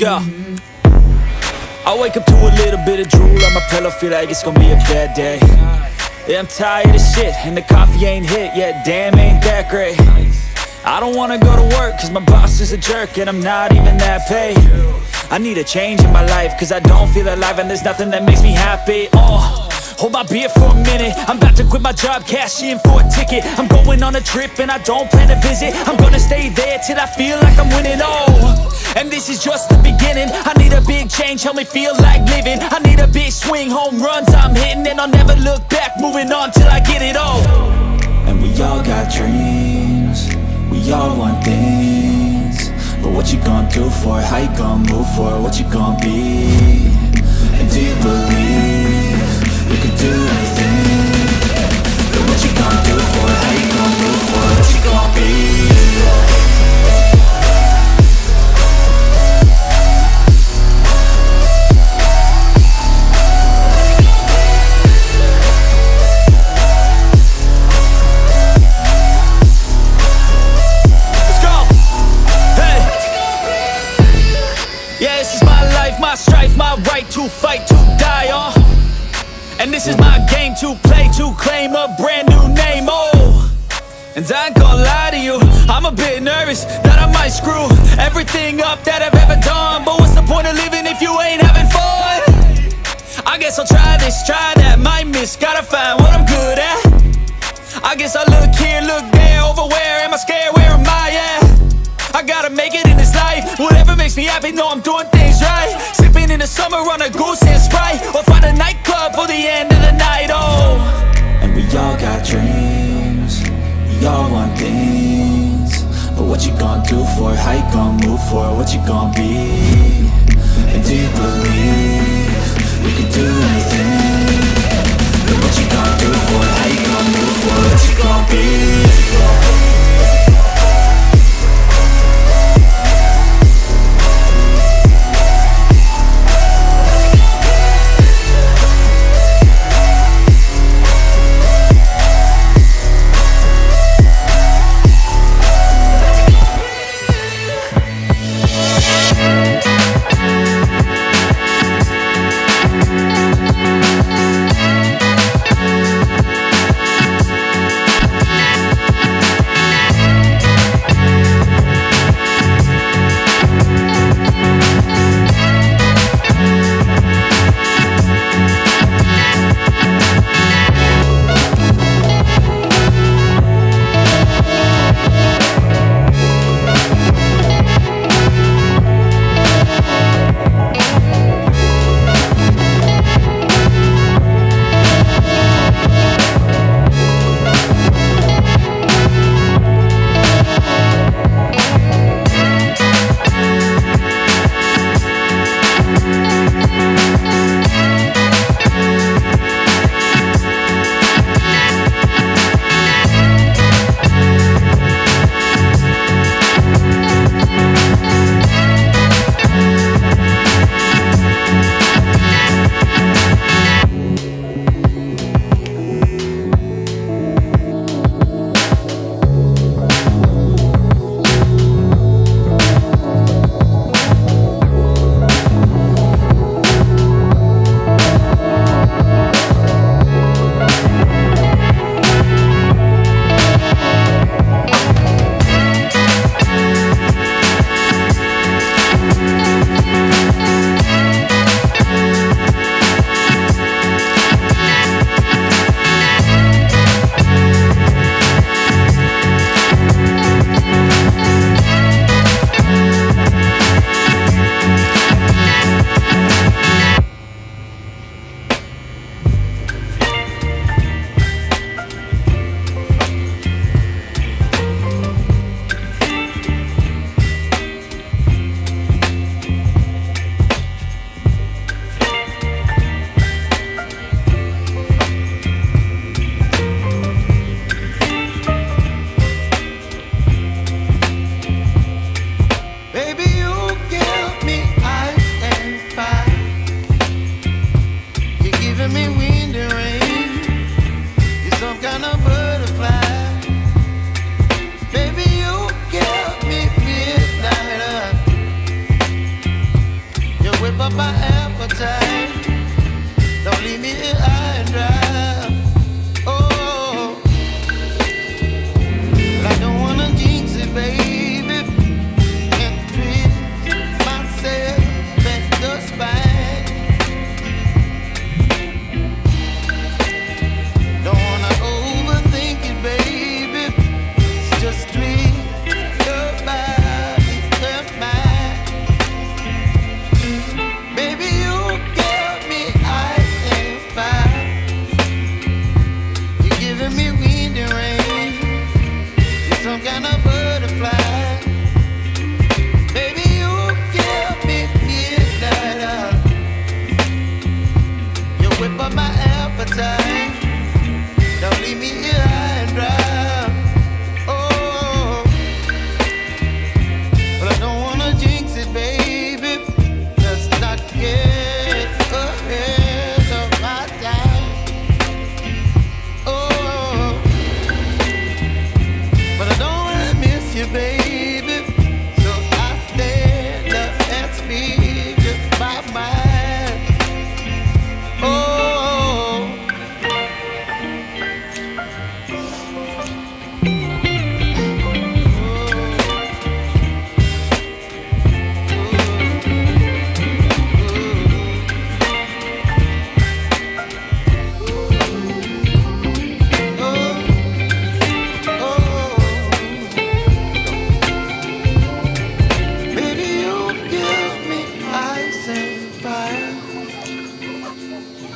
Yeah. I wake up to a little bit of drool on my pillow, feel like it's gonna be a bad day. Yeah, I'm tired of shit, and the coffee ain't hit yet, damn ain't that great. I don't wanna go to work, cause my boss is a jerk, and I'm not even that paid. I need a change in my life, cause I don't feel alive, and there's nothing that makes me happy. Hold my beer for a minute, I'm about to quit my job, cash in for a ticket. I'm going on a trip and I don't plan to visit. I'm gonna stay there till I feel like I'm winning, and this is just the beginning. I need a big change, help me feel like living. I need a big swing, home runs I'm hitting, and I'll never look back, moving on till I get it all. And we all got dreams, we all want things, but what you gonna do for it? How you gonna move for it? What you gonna be? And do you believe you can do anything? But what you gonna do for it? How you gonna move for it? What you gonna be? My strife, my right to fight, to die, and this is my game to play, to claim a brand new name, and I ain't gonna lie to you, I'm a bit nervous that I might screw everything up that I've ever done. But what's the point of living if you ain't having fun? I guess I'll try this, try that, might miss, gotta find what I'm good at. I guess I look here, look there, over where am I scared, where am I at? I gotta make it in this life, whatever makes me happy, know I'm doing things right. Sipping in the summer on a goose and Sprite, or find a nightclub for the end of the night, And we all got dreams, we all want things, but what you gonna do for it? How you gonna move for it? What you gonna be? And do you believe you can do anything? But what you gonna do for it? How you gonna move for it? What you gonna be?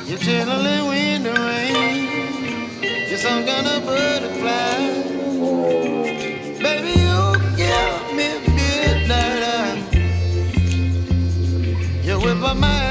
You're chilling in the rain. You're some kind of butterfly. Baby, you give me midnight. You whip up my